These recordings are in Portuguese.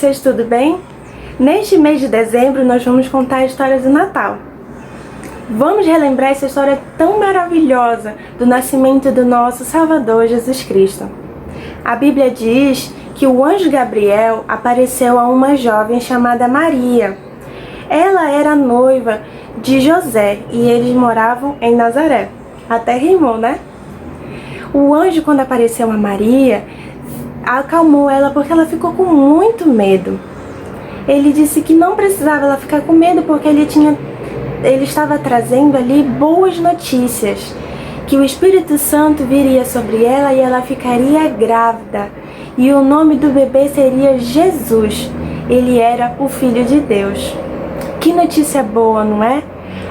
vocês, tudo bem? Neste mês de dezembro nós vamos contar a história do Natal. Vamos relembrar essa história tão maravilhosa do nascimento do nosso Salvador Jesus Cristo. A Bíblia diz que o anjo Gabriel apareceu a uma jovem chamada Maria. Ela era noiva de José e eles moravam em Nazaré. Até rimou, né? O anjo, quando apareceu a Maria, acalmou ela porque ela ficou com muito medo. Ele disse que não precisava ela ficar com medo porque ele estava trazendo ali boas notícias, que o Espírito Santo viria sobre ela e ela ficaria grávida, e o nome do bebê seria Jesus. Ele era o Filho de Deus. Que notícia boa, não é?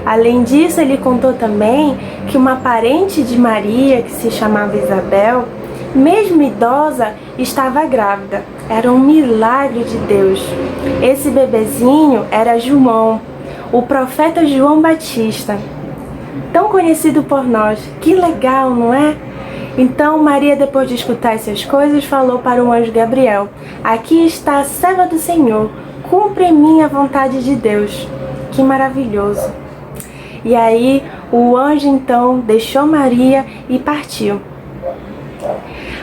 Além disso, ele contou também que uma parente de Maria, que se chamava Isabel, mesmo idosa, estava grávida. Era um milagre de Deus. Esse bebezinho era João, o profeta João Batista, tão conhecido por nós. Que legal, não é? Então Maria, depois de escutar essas coisas, falou para o anjo Gabriel: "Aqui está a serva do Senhor, cumpre em mim a vontade de Deus." Que maravilhoso! E aí o anjo então deixou Maria e partiu.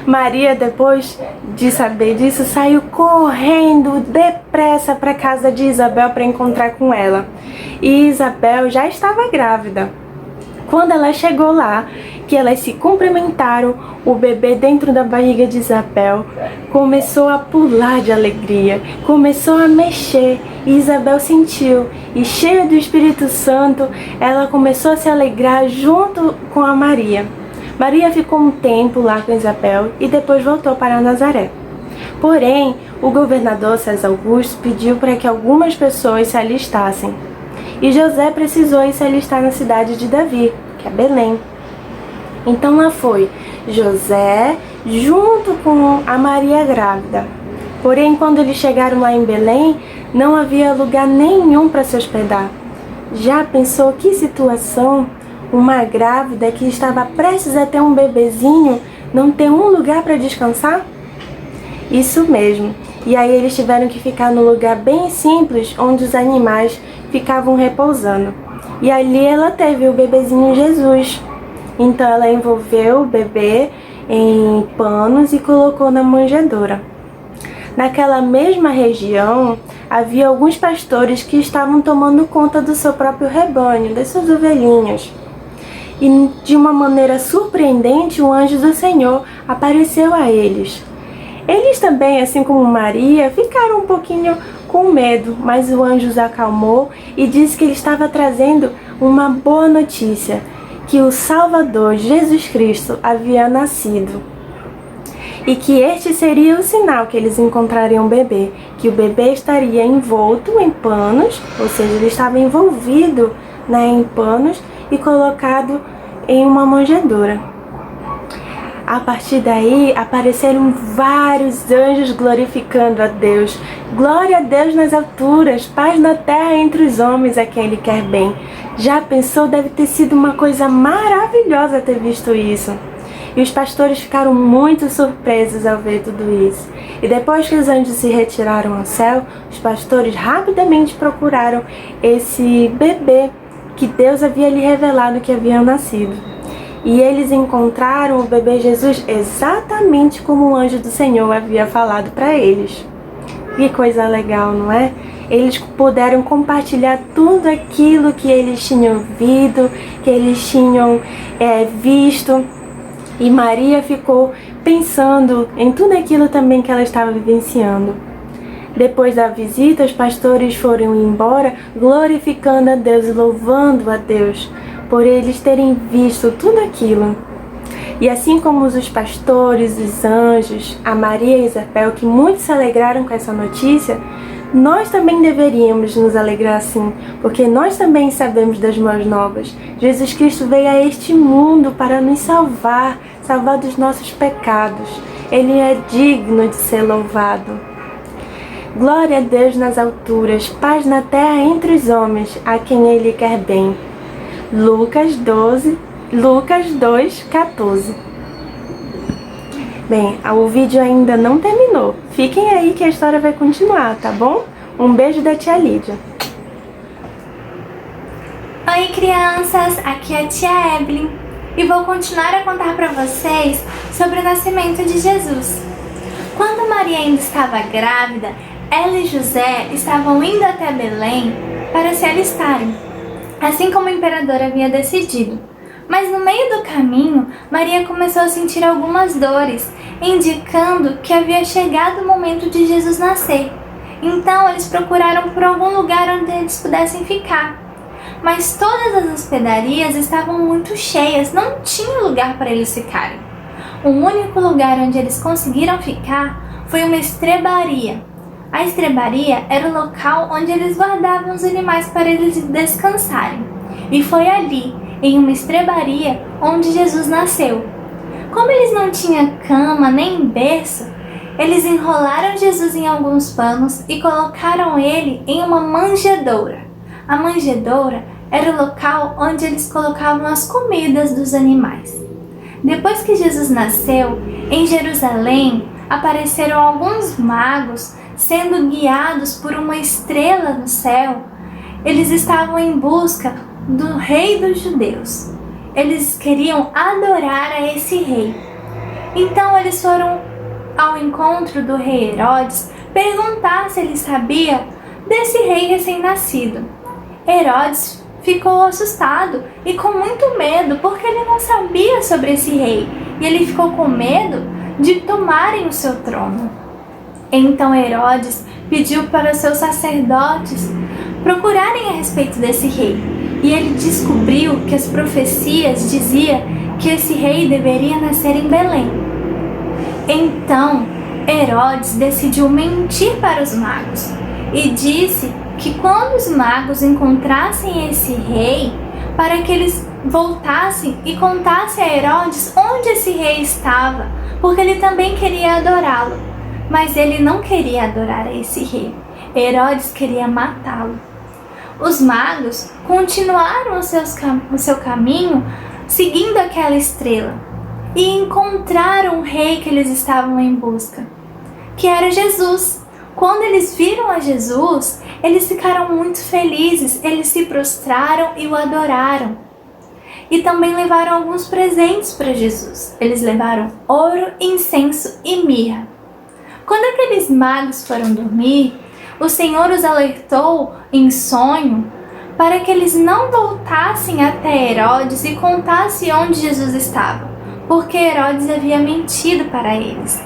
Maria, depois de saber disso, saiu correndo depressa para a casa de Isabel para encontrar com ela. E Isabel já estava grávida. Quando ela chegou lá, que elas se cumprimentaram, o bebê dentro da barriga de Isabel começou a pular de alegria, começou a mexer, e Isabel sentiu, e cheia do Espírito Santo, ela começou a se alegrar junto com a Maria. Maria ficou um tempo lá com Isabel e depois voltou para Nazaré. Porém, o governador César Augusto pediu para que algumas pessoas se alistassem. E José precisou ir se alistar na cidade de Davi, que é Belém. Então lá foi José junto com a Maria grávida. Porém, quando eles chegaram lá em Belém, não havia lugar nenhum para se hospedar. Já pensou que situação? Uma grávida que estava prestes a ter um bebezinho não ter um lugar para descansar? Isso mesmo. E aí eles tiveram que ficar num lugar bem simples, onde os animais ficavam repousando. E ali ela teve o bebezinho Jesus. Então ela envolveu o bebê em panos e colocou na manjedoura. Naquela mesma região, havia alguns pastores que estavam tomando conta do seu próprio rebanho, das suas ovelhinhas. E de uma maneira surpreendente, o anjo do Senhor apareceu a eles. Eles também, assim como Maria, ficaram um pouquinho com medo, mas o anjo os acalmou e disse que ele estava trazendo uma boa notícia, que o Salvador, Jesus Cristo, havia nascido. E que este seria o sinal que eles encontrariam o bebê, que o bebê estaria envolto em panos, ou seja, ele estava envolvido em panos e colocado em uma manjedoura. A partir daí, apareceram vários anjos glorificando a Deus. Glória a Deus nas alturas, paz na terra entre os homens a quem Ele quer bem. Já pensou? Deve ter sido uma coisa maravilhosa ter visto isso. E os pastores ficaram muito surpresos ao ver tudo isso. E depois que os anjos se retiraram ao céu, os pastores rapidamente procuraram esse bebê que Deus havia lhe revelado que havia nascido. E eles encontraram o bebê Jesus exatamente como o anjo do Senhor havia falado para eles. Que coisa legal, não é? Eles puderam compartilhar tudo aquilo que eles tinham ouvido, que eles tinham visto. E Maria ficou pensando em tudo aquilo também que ela estava vivenciando. Depois da visita, os pastores foram embora glorificando a Deus e louvando a Deus por eles terem visto tudo aquilo. E assim como os pastores, os anjos, a Maria e Isabel, que muitos se alegraram com essa notícia, nós também deveríamos nos alegrar assim, porque nós também sabemos das boas novas. Jesus Cristo veio a este mundo para nos salvar dos nossos pecados. Ele é digno de ser louvado. Glória a Deus nas alturas, paz na terra entre os homens, a quem Ele quer bem. Lucas 2:14. Bem, o vídeo ainda não terminou. Fiquem aí que a história vai continuar, tá bom? Um beijo da tia Lídia. Oi crianças, aqui é a tia Evelyn e vou continuar a contar para vocês sobre o nascimento de Jesus. Quando Maria ainda estava grávida, ela e José estavam indo até Belém para se alistarem, assim como o imperador havia decidido. Mas no meio do caminho, Maria começou a sentir algumas dores, indicando que havia chegado o momento de Jesus nascer. Então eles procuraram por algum lugar onde eles pudessem ficar. Mas todas as hospedarias estavam muito cheias, não tinha lugar para eles ficarem. O único lugar onde eles conseguiram ficar foi uma estrebaria. A estrebaria era o local onde eles guardavam os animais para eles descansarem. E foi ali, em uma estrebaria, onde Jesus nasceu. Como eles não tinham cama nem berço, eles enrolaram Jesus em alguns panos e colocaram ele em uma manjedoura. A manjedoura era o local onde eles colocavam as comidas dos animais. Depois que Jesus nasceu, em Jerusalém apareceram alguns magos sendo guiados por uma estrela no céu. Eles estavam em busca do rei dos judeus. Eles queriam adorar a esse rei. Então eles foram ao encontro do rei Herodes perguntar se ele sabia desse rei recém-nascido. Herodes ficou assustado e com muito medo porque ele não sabia sobre esse rei e ele ficou com medo de tomarem o seu trono. Então Herodes pediu para os seus sacerdotes procurarem a respeito desse rei e ele descobriu que as profecias diziam que esse rei deveria nascer em Belém. Então Herodes decidiu mentir para os magos e disse que quando os magos encontrassem esse rei, para que eles voltassem e contassem a Herodes onde esse rei estava, porque ele também queria adorá-lo. Mas ele não queria adorar esse rei. Herodes queria matá-lo. Os magos continuaram o seu caminho seguindo aquela estrela e encontraram o rei que eles estavam em busca, que era Jesus. Quando eles viram a Jesus, eles ficaram muito felizes, eles se prostraram e o adoraram. E também levaram alguns presentes para Jesus. Eles levaram ouro, incenso e mirra. Quando aqueles magos foram dormir, o Senhor os alertou em sonho para que eles não voltassem até Herodes e contassem onde Jesus estava, porque Herodes havia mentido para eles.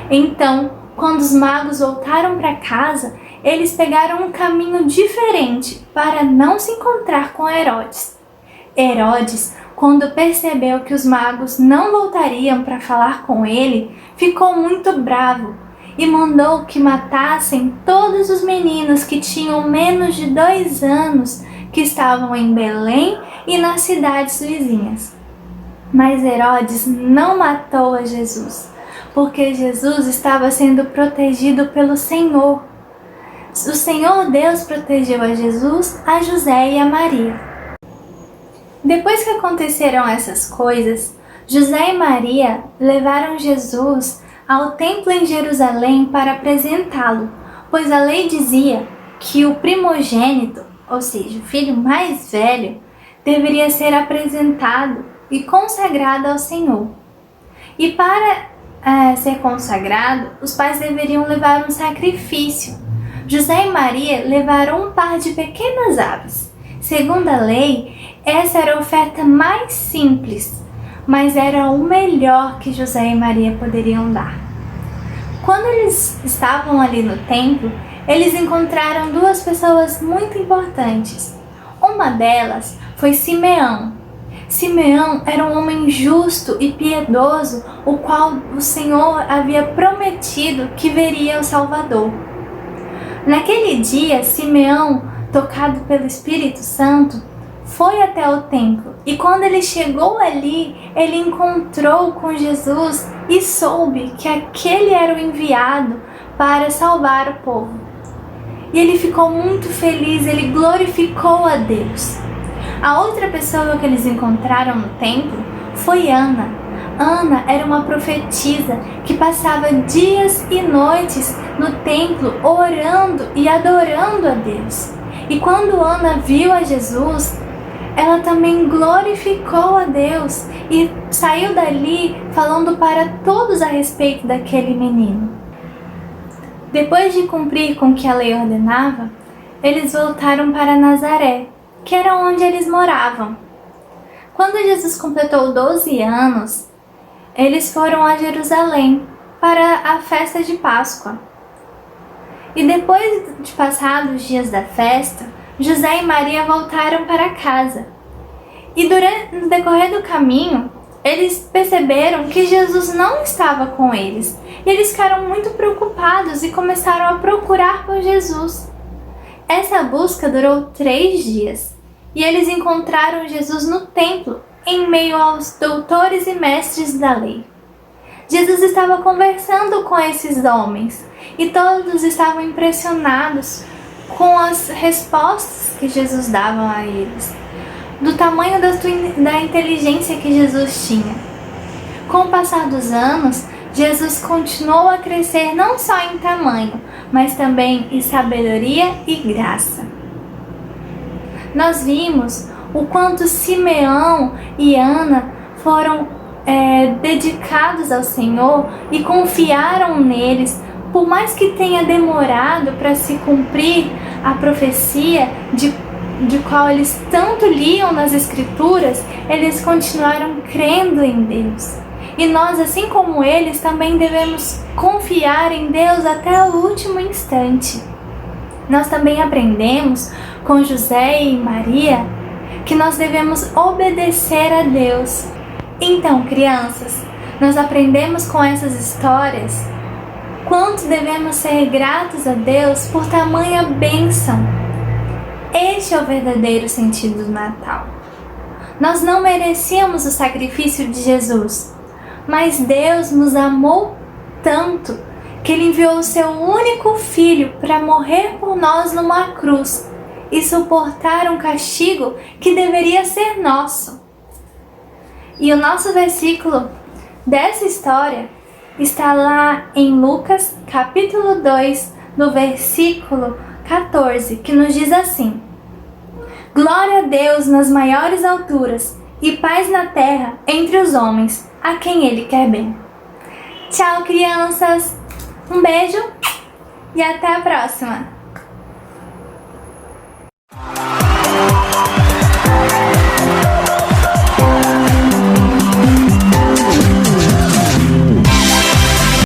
Então, quando os magos voltaram para casa, eles pegaram um caminho diferente para não se encontrar com Herodes. Herodes, quando percebeu que os magos não voltariam para falar com ele, ficou muito bravo e mandou que matassem todos os meninos que tinham menos de 2 anos que estavam em Belém e nas cidades vizinhas. Mas Herodes não matou a Jesus, porque Jesus estava sendo protegido pelo Senhor. O Senhor Deus protegeu a Jesus, a José e a Maria. Depois que aconteceram essas coisas, José e Maria levaram Jesus ao templo em Jerusalém para apresentá-lo, pois a lei dizia que o primogênito, ou seja, o filho mais velho, deveria ser apresentado e consagrado ao Senhor. E para ser consagrado, os pais deveriam levar um sacrifício. José e Maria levaram um par de pequenas aves. Segundo a lei, essa era a oferta mais simples, mas era o melhor que José e Maria poderiam dar. Quando eles estavam ali no templo, eles encontraram 2 pessoas muito importantes. Uma delas foi Simeão. Simeão era um homem justo e piedoso, o qual o Senhor havia prometido que veria o Salvador. Naquele dia, Simeão, tocado pelo Espírito Santo, foi até o templo e quando ele chegou ali, ele encontrou com Jesus e soube que aquele era o enviado para salvar o povo. E ele ficou muito feliz, ele glorificou a Deus. A outra pessoa que eles encontraram no templo foi Ana. Ana era uma profetisa que passava dias e noites no templo orando e adorando a Deus. E quando Ana viu a Jesus, ela também glorificou a Deus e saiu dali falando para todos a respeito daquele menino. Depois de cumprir com o que a lei ordenava, eles voltaram para Nazaré, que era onde eles moravam. Quando Jesus completou 12 anos, eles foram a Jerusalém para a festa de Páscoa. E depois de passados os dias da festa, José e Maria voltaram para casa. E no decorrer do caminho, eles perceberam que Jesus não estava com eles. E eles ficaram muito preocupados e começaram a procurar por Jesus. Essa busca durou 3 dias. E eles encontraram Jesus no templo, em meio aos doutores e mestres da lei. Jesus estava conversando com esses homens e todos estavam impressionados com as respostas que Jesus dava a eles, do tamanho da inteligência que Jesus tinha. Com o passar dos anos, Jesus continuou a crescer não só em tamanho, mas também em sabedoria e graça. Nós vimos o quanto Simeão e Ana foram dedicados ao Senhor e confiaram neles, por mais que tenha demorado para se cumprir a profecia de qual eles tanto liam nas Escrituras, eles continuaram crendo em Deus. E nós, assim como eles, também devemos confiar em Deus até o último instante. Nós também aprendemos com José e Maria que nós devemos obedecer a Deus. Então, crianças, nós aprendemos com essas histórias quanto devemos ser gratos a Deus por tamanha bênção. Este é o verdadeiro sentido do Natal. Nós não merecíamos o sacrifício de Jesus, mas Deus nos amou tanto que Ele enviou o seu único filho para morrer por nós numa cruz e suportar um castigo que deveria ser nosso. E o nosso versículo dessa história está lá em Lucas, capítulo 2, no versículo 14, que nos diz assim: Glória a Deus nas maiores alturas e paz na terra entre os homens, a quem Ele quer bem. Tchau, crianças! Um beijo e até a próxima!